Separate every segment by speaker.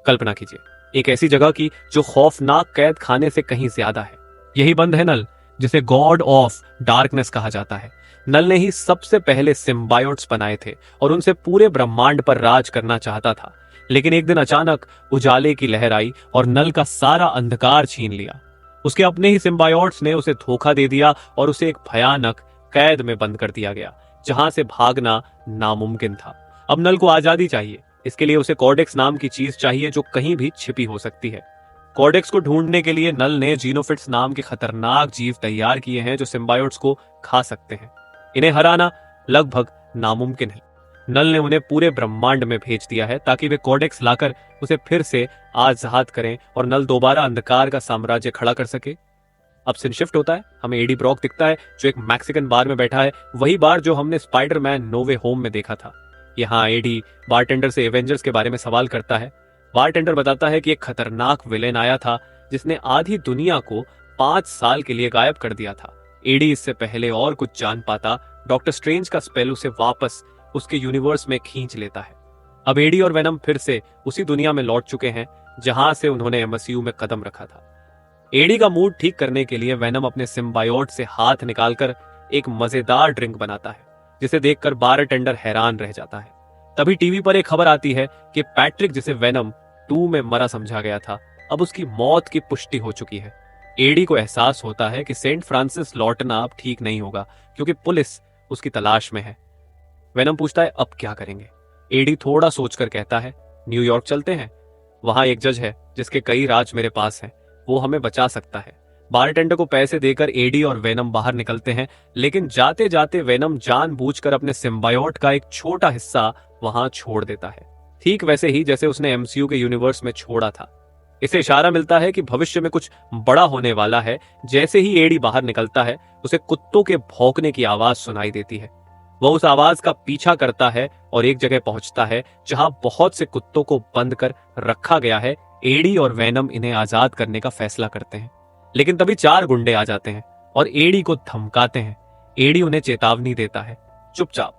Speaker 1: कल्पना कीजिए, एक ऐसी जगह की जो खौफनाक कैद खाने से कहीं ज्यादा है। यही बंद है नल, जिसे गॉड ऑफ डार्कनेस कहा जाता है। नल ने ही सबसे पहले सिम्बायोट्स बनाए थे और उनसे पूरे ब्रह्मांड पर राज करना चाहता था। लेकिन एक दिन अचानक उजाले की लहर आई और नल का सारा अंधकार छीन लिया। उसके अपने ही सिम्बायोट्स ने उसे धोखा दे दिया और उसे एक भयानक कैद में बंद कर दिया गया, जहां से भागना नामुमकिन था। अब नल को आजादी चाहिए। इसके लिए उसे कॉर्डेक्स नाम की चीज चाहिए जो कहीं भी छिपी हो सकती है। कॉर्डेक्स को ढूंढने के लिए नल ने जीनोफिट्स नाम के खतरनाक जीव तैयार किए हैं जो सिम्बायोट्स को खा सकते हैं। इन्हें हराना लगभग नामुमकिन है। नल ने उन्हें पूरे ब्रह्मांड में भेज दिया है ताकि वे कॉर्डेक्स लाकर उसे फिर से आजाद करें और नल दोबारा अंधकार का साम्राज्य खड़ा कर सके। अब सीन शिफ्ट होता है। हमें एडी ब्रॉक दिखता है जो एक मैक्सिकन बार में बैठा है, वही बार जो हमने स्पाइडरमैन नो वे होम में देखा था। यहाँ एडी बारटेंडर से एवेंजर्स के बारे में सवाल करता है। बारटेंडर बताता है कि एक खतरनाक विलेन आया था जिसने आधी दुनिया को 5 साल के लिए गायब कर दिया था। एडी इससे पहले और कुछ जान पाता, डॉक्टर स्ट्रेंज का स्पेल उसे वापस उसके यूनिवर्स में खींच लेता है। अब एडी और वेनम फिर से उसी दुनिया में लौट चुके हैं जहां से उन्होंने एमसीयू में कदम रखा था। एडी का मूड ठीक करने के लिए वेनम अपने सिम्बायोट से हाथ निकालकर एक मजेदार ड्रिंक बनाता है, जिसे देखकर बारटेंडर हैरान रह जाता है। तभी टीवी पर एक खबर आती है कि पैट्रिक, जिसे वेनम 2 में मरा समझा गया था, अब उसकी मौत की पुष्टि हो चुकी है। एडी को एहसास होता है कि सेंट फ्रांसिस लौटना अब ठीक नहीं होगा क्योंकि पुलिस उसकी तलाश में है। वेनम पूछता है अब क्या करेंगे। एडी थोड़ा सोचकर कहता है न्यूयॉर्क चलते हैं। वहां एक जज है जिसके कई राज मेरे पास हैं, वो हमें बचा सकता है। बारटेंडर को पैसे देकर एडी और वेनम बाहर निकलते हैं, लेकिन जाते जाते वेनम जानबूझकर अपने सिम्बायोट का एक छोटा हिस्सा वहां छोड़ देता है, ठीक वैसे ही जैसे उसने एमसीयू के यूनिवर्स में छोड़ा था। इसे इशारा मिलता है कि भविष्य में कुछ बड़ा होने वाला है। जैसे ही एडी बाहर निकलता है, उसे कुत्तों के भौंकने की आवाज सुनाई देती है। वह उस आवाज का पीछा करता है और एक जगह पहुंचता है जहां बहुत से कुत्तों को बंद कर रखा गया है। एडी और वेनम इन्हें आजाद करने का फैसला करते हैं, लेकिन तभी 4 गुंडे आ जाते हैं और एडी को धमकाते हैं। एडी उन्हें चेतावनी देता है, चुपचाप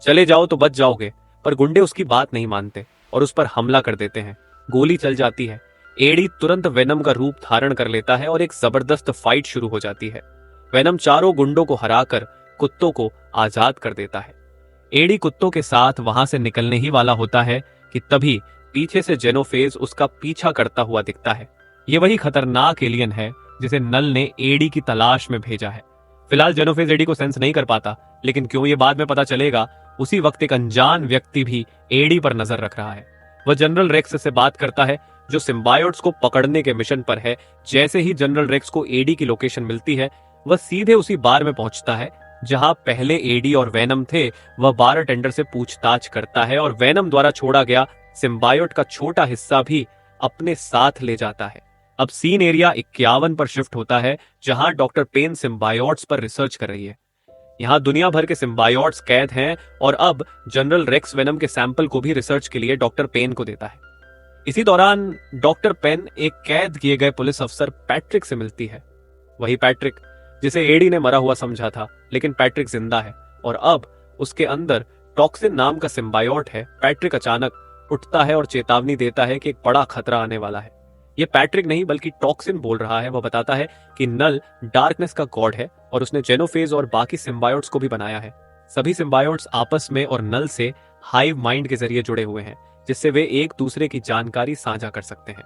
Speaker 1: चले जाओ तो बच जाओगे, पर गुंडे उसकी बात नहीं मानते और उस पर हमला कर देते हैं। गोली चल जाती है। एडी तुरंत वेनम का रूप धारण कर लेता है और एक जबरदस्त फाइट शुरू हो जाती है। वेनम चारों गुंडों को हराकर कुत्तों को आजाद कर देता है। एडी कुत्तों के साथ वहां से निकलने ही वाला होता है कि तभी पीछे से जेनोफेज उसका पीछा करता हुआ दिखता है। ये वही खतरनाक एलियन है जिसे नल ने एडी की तलाश में भेजा है। फिलहाल जेनोफेज एडी को सेंस नहीं कर पाता, लेकिन क्यों ये बाद में पता चलेगा। उसी वक्त एक अनजान व्यक्ति भी एडी पर नजर रख रहा है। वह जनरल रेक्स से बात करता है जो सिम्बायोट्स को पकड़ने के मिशन पर है। जैसे ही जनरल रेक्स को एडी की लोकेशन मिलती है, वह सीधे उसी बार में पहुंचता है जहां पहले एडी और वेनम थे। वह बारटेंडर से पूछताछ करता है और वेनम द्वारा छोड़ा गया सिम्बायोट का छोटा हिस्सा भी अपने साथ ले जाता है। अब सीन एरिया 51 पर शिफ्ट होता है जहां डॉक्टर पेन सिम्बायोट्स पर रिसर्च कर रही है। यहां दुनिया भर के सिम्बायोट्स कैद हैं और अब जनरल रेक्स वेनम के सैंपल को भी रिसर्च के लिए डॉक्टर पेन को देता है। इसी दौरान डॉक्टर पेन एक कैद किए गए पुलिस अफसर पैट्रिक से मिलती है। वही पैट्रिक जिसे एडी ने मरा हुआ समझा था, लेकिन पैट्रिक जिंदा है और अब उसके अंदर टॉक्सिन नाम का सिम्बायोट है। पैट्रिक अचानक उठता है और चेतावनी देता है कि एक बड़ा खतरा आने वाला है। यह पैट्रिक नहीं बल्कि टॉक्सिन बोल रहा है। वह बताता है कि नल डार्कनेस का गॉड है और उसने जेनोफेज और बाकी सिम्बायोट्स को भी बनाया है। सभी सिम्बायोट्स आपस में और नल से हाइव माइंड के जरिए जुड़े हुए हैं, जिससे वे एक दूसरे की जानकारी साझा कर सकते हैं।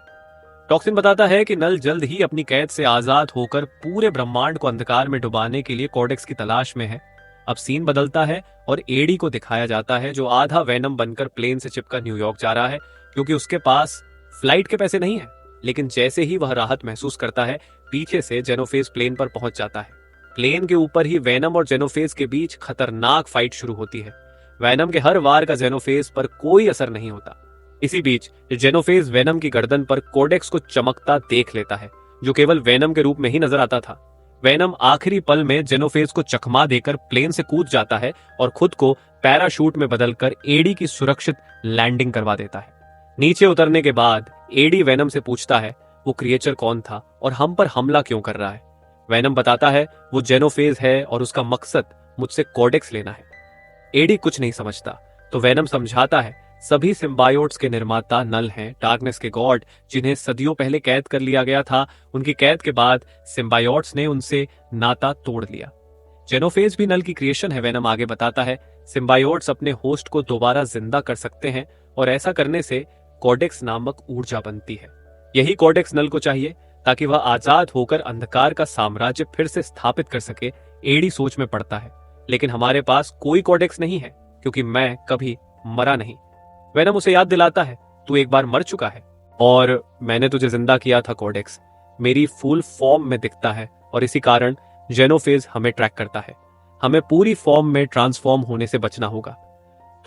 Speaker 1: टॉक्सिन बताता है कि नल जल्द ही अपनी कैद से आजाद होकर पूरे ब्रह्मांड को अंधकार में डुबाने के लिए कॉर्डेक्स की तलाश में है। अब सीन बदलता है और एडी को दिखाया जाता है जो आधा वेनम बनकर प्लेन से चिपकर न्यूयॉर्क जा रहा है, क्योंकि उसके पास फ्लाइट के पैसे नहीं है। लेकिन जैसे ही वह राहत महसूस करता है, पीछे से जेनोफेज प्लेन पर पहुंच जाता है। प्लेन के ऊपर ही वेनम और जेनोफेज के बीच खतरनाक फाइट शुरू होती है। वेनम के हर वार का जेनोफेज पर कोई असर नहीं होता। इसी बीच जेनोफेज वेनम की गर्दन पर कोडेक्स को चमकता देख लेता है, जो केवल वेनम के रूप में ही नजर आता था। वेनम आखिरी पल में जेनोफेज को चकमा देकर प्लेन से कूद जाता है और खुद को पैराशूट में बदलकर एडी की सुरक्षित लैंडिंग करवा देता है। नीचे उतरने के बाद एडी वेनम से पूछता है वो क्रिएचर कौन था और हम पर हमला क्यों कर रहा है। वेनम बताता है वो जेनोफेज है और उसका मकसद मुझसे कोडेक्स लेना है। एडी कुछ नहीं समझता, तो वेनम समझाता है सभी सिम्बायोट्स के निर्माता नल हैं, डार्कनेस के गॉड, जिन्हें सदियों पहले कैद कर लिया गया था। उनकी कैद के बाद सिम्बायोट्स ने उनसे नाता तोड़ लिया। जेनोफेज भी नल की क्रिएशन है, वेनम आगे बताता है। सिम्बायोट्स अपने होस्ट को दोबारा जिंदा कर सकते हैं और ऐसा करने से कोडेक्स नामक ऊर्जा बनती है। यही कोडेक्स नल को चाहिए ताकि वह आजाद होकर अंधकार का साम्राज्य फिर से स्थापित कर सके। एडी सोच में पड़ता है, लेकिन हमारे पास कोई कोडेक्स नहीं है क्योंकि मैं कभी मरा नहीं। वेनम उसे याद दिलाता है, तू एक बार मर चुका है और मैंने तुझे जिंदा किया था। कोडेक्स मेरी फुल फॉर्म में दिखता है और इसी कारण जेनोफेज हमें ट्रैक करता है। हमें पूरी फॉर्म में ट्रांसफॉर्म होने से बचना होगा।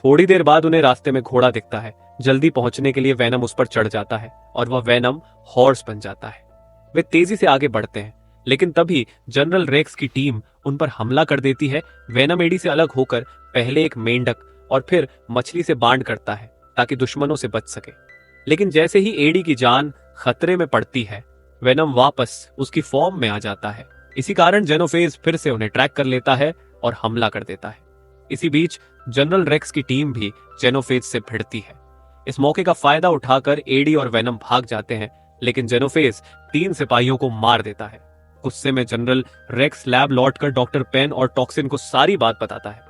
Speaker 1: थोड़ी देर बाद उन्हें रास्ते में घोड़ा दिखता है। जल्दी पहुंचने के लिए वेनम उस पर चढ़ जाता है और वह वेनम हॉर्स बन जाता है। वे तेजी से आगे बढ़ते हैं, लेकिन तभी जनरल रेक्स की टीम उन पर हमला कर देती है। वेनम एडी से अलग होकर पहले एक मेंढक और फिर मछली से बांड करता है ताकि दुश्मनों से बच सके। लेकिन जैसे ही एडी की जान खतरे में पड़ती है, वेनम वापस उसकी फॉर्म में आ जाता है। इसी कारण जेनोफेज फिर से उन्हें ट्रैक कर लेता है और हमला कर देता है। इसी बीच जनरल रेक्स की टीम भी जेनोफेज से भिड़ती है। इस मौके का फायदा उठाकर एडी और वेनम भाग जाते हैं, लेकिन जेनोफेज 3 सिपाहियों को मार देता है। गुस्से में जनरल रेक्स लैब लौटकर डॉक्टर पेन और टॉक्सिन को सारी बात बताता है।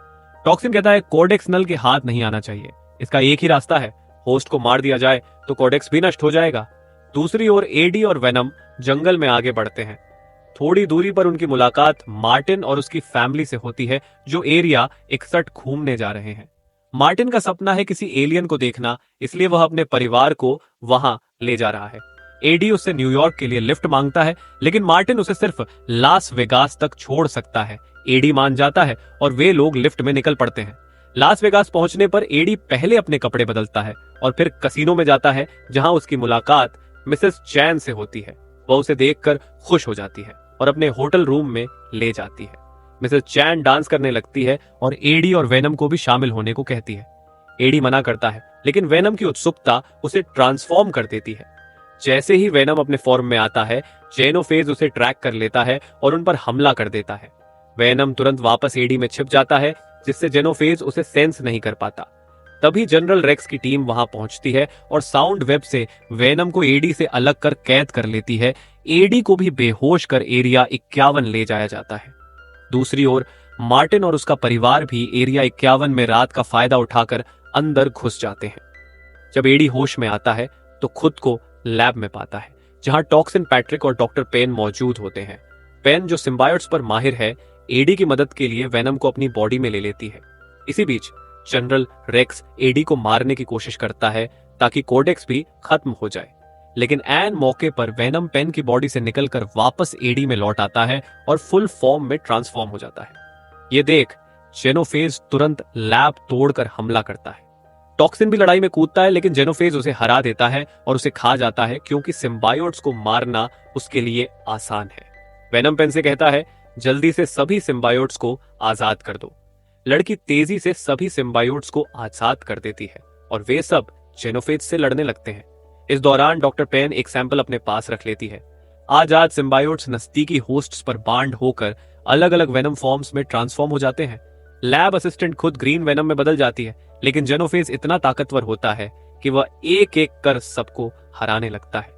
Speaker 1: टॉक्सिन कहता है कोडेक्स नल के हाथ नहीं आना चाहिए, इसका एक ही रास्ता है, होस्ट को मार दिया जाए तो कोडेक्स भी नष्ट हो जाएगा। दूसरी ओर एडी और वेनम जंगल में आगे बढ़ते हैं। थोड़ी दूरी पर उनकी मुलाकात मार्टिन और उसकी फैमिली से होती है, जो एरिया 61 घूमने जा रहे हैं। मार्टिन का सपना है किसी एलियन को देखना, इसलिए वह अपने परिवार को वहां ले जा रहा है। एडी उससे न्यूयॉर्क के लिए लिफ्ट मांगता है, लेकिन मार्टिन उसे सिर्फ लास वेगास तक छोड़ सकता है। एडी मान जाता है और वे लोग लिफ्ट में निकल पड़ते हैं। लास वेगास पहुंचने पर एडी पहले अपने कपड़े बदलता है और फिर कसिनो में जाता है, जहां उसकी मुलाकात मिसेस चैन से होती है। वह उसे देखकर खुश हो जाती है और अपने होटल रूम में ले जाती है। मिसेस चैन डांस करने लगती है और एडी और वेनम को भी शामिल होने को कहती है। एडी मना करता है, लेकिन वेनम की उत्सुकता उसे ट्रांसफॉर्म कर देती है। जैसे ही वेनम अपने फॉर्म में आता है, जेनोफेज उसे ट्रैक कर लेता है और उन पर हमला कर देता है। वेनम तुरंत वापस एडी में छिप जाता है, जिससे जेनोफेज उसे सेंस नहीं कर पाता। तभी जनरल रेक्स की टीम वहां पहुंचती है और साउंड वेब से वेनम को एडी से अलग कर कैद कर लेती है। एडी को भी बेहोश कर एरिया 51 ले जाया जाता है। दूसरी ओर मार्टिन और उसका परिवार भी एरिया 51 में रात का फायदा उठाकर अंदर घुस जाते हैं। जब एडी होश में आता है तो खुद को लैब में पाता है, जहां टॉक्सिन, पैट्रिक और डॉक्टर पेन मौजूद होते हैं। पेन, जो सिम्बायोट्स पर माहिर है, एडी की मदद के लिए वेनम को अपनी बॉडी में ले लेती है। इसी बीच जनरल रेक्स एडी को मारने की कोशिश करता है ताकि कोडेक्स भी खत्म हो जाए, लेकिन एन मौके पर वेनम पेन की बॉडी से निकलकर वापस एडी में लौट आता है और फुल फॉर्म में ट्रांसफॉर्म हो जाता है। ये देख जेनोफेज तुरंत लैब तोड़कर हमला करता है। टॉक्सिन भी लड़ाई में कूदता है, लेकिन जेनोफेज उसे हरा देता है और उसे खा जाता है, क्योंकि सिम्बायोट्स को मारना उसके लिए आसान है। वेनम पेन से कहता है, जल्दी से सभी सिम्बायोट्स को आजाद कर दो। लड़की तेजी से सभी सिम्बायोट्स को आजाद कर देती है और वे सब जेनोफेज से लड़ने लगते हैं। इस दौरान डॉक्टर पेन एक सैंपल अपने पास रख लेती है। आजाद सिम्बायोट्स नजदीकी होस्ट्स पर बांड होकर अलग अलग वेनम फॉर्म्स में ट्रांसफॉर्म हो जाते हैं। लैब असिस्टेंट खुद ग्रीन वेनम में बदल जाती है, लेकिन जेनोफेज इतना ताकतवर होता है कि वह एक एक कर सबको हराने लगता है।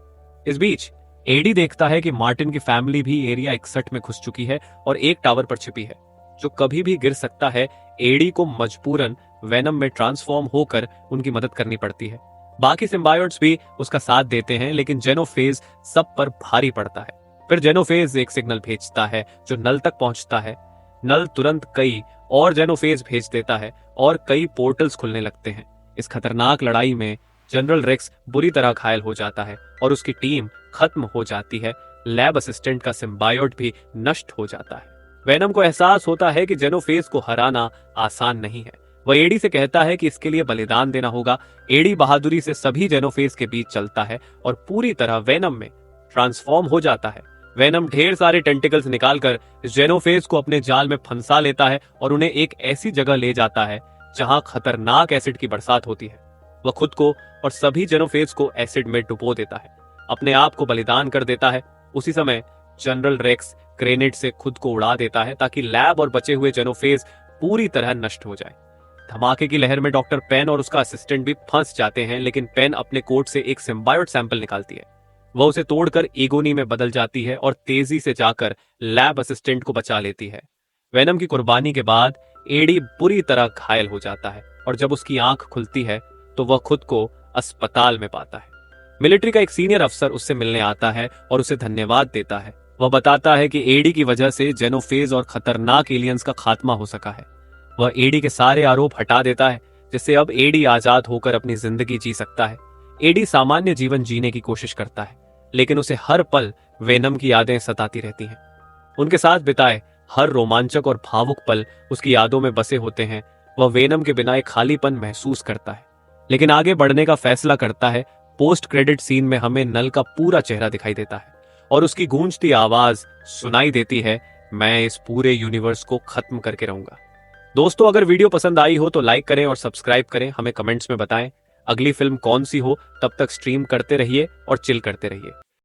Speaker 1: इस बीच एडी देखता है कि मार्टिन की फैमिली भी एरिया 61 में घुस चुकी है और एक टावर पर छिपी है, जो कभी भी गिर सकता है। एडी को मजबूरन वेनम में ट्रांसफॉर्म होकर उनकी मदद करनी पड़ती है। बाकी सिम्बायोट्स भी उसका साथ देते हैं, लेकिन जेनोफेज सब पर भारी पड़ता है। फिर जेनोफेज एक सिग्नल भेजता है जो नल तक पहुंचता है। नल तुरंत कई और जेनोफेज भेज देता है और कई पोर्टल्स खुलने लगते हैं। इस खतरनाक लड़ाई में जनरल रेक्स बुरी तरह घायल हो जाता है और उसकी टीम खत्म हो जाती है। लैब असिस्टेंट का सिम्बायोट भी नष्ट हो जाता है। वेनम को एहसास होता है कि जेनोफेज को हराना आसान नहीं है। वह एडी से कहता है कि इसके लिए बलिदान देना होगा। एडी बहादुरी से सभी जेनोफेज के बीच चलता है और पूरी तरह वेनम में ट्रांसफॉर्म हो जाता है। वेनम ढेर सारे टेंटिकल्स निकालकर जेनोफेज को अपने जाल में फंसा लेता है और उन्हें एक ऐसी जगह ले जाता है जहां खतरनाक एसिड की बरसात होती है। वह खुद को और सभी जेनोफेज को एसिड में डुबो देता है, अपने आप को बलिदान कर देता है। उसी समय जनरल रेक्स ग्रेनेड से खुद को उड़ा देता है ताकि लैब और बचे हुए जेनोफेज पूरी तरह नष्ट हो जाए। धमाके की लहर में डॉक्टर पेन और उसका असिस्टेंट भी फंस जाते हैं, लेकिन पेन अपने कोट से एक सिम्बायोट सैंपल निकालती है। वह उसे तोड़कर एगोनी में बदल जाती है और तेजी से जाकर लैब असिस्टेंट को बचा लेती है। वेनम की कुर्बानी के बाद एडी बुरी तरह घायल हो जाता है और जब उसकी आंख खुलती है तो वह खुद को अस्पताल में पाता है। मिलिट्री का एक सीनियर अफसर उससे मिलने आता है और उसे धन्यवाद देता है। वह बताता है कि एडी की वजह से जेनोफेज और खतरनाक एलियंस का खात्मा हो सका है। वह एडी के सारे आरोप हटा देता है, जिससे अब एडी आजाद होकर अपनी जिंदगी जी सकता है। एडी सामान्य जीवन जीने की कोशिश करता है, लेकिन उसे हर पल वेनम की यादें सताती रहती हैं। उनके साथ बिताए हर रोमांचक और भावुक पल उसकी यादों में बसे होते हैं। वह वेनम के बिना एक खालीपन महसूस करता है, लेकिन आगे बढ़ने का फैसला करता है। पोस्ट क्रेडिट सीन में हमें नल का पूरा चेहरा दिखाई देता है और उसकी गूंजती आवाज सुनाई देती है, मैं इस पूरे यूनिवर्स को खत्म करके रहूंगा। दोस्तों, अगर वीडियो पसंद आई हो तो लाइक करें और सब्सक्राइब करें। हमें कमेंट्स में बताएं अगली फिल्म कौन सी हो। तब तक स्ट्रीम करते रहिए और चिल करते रहिए।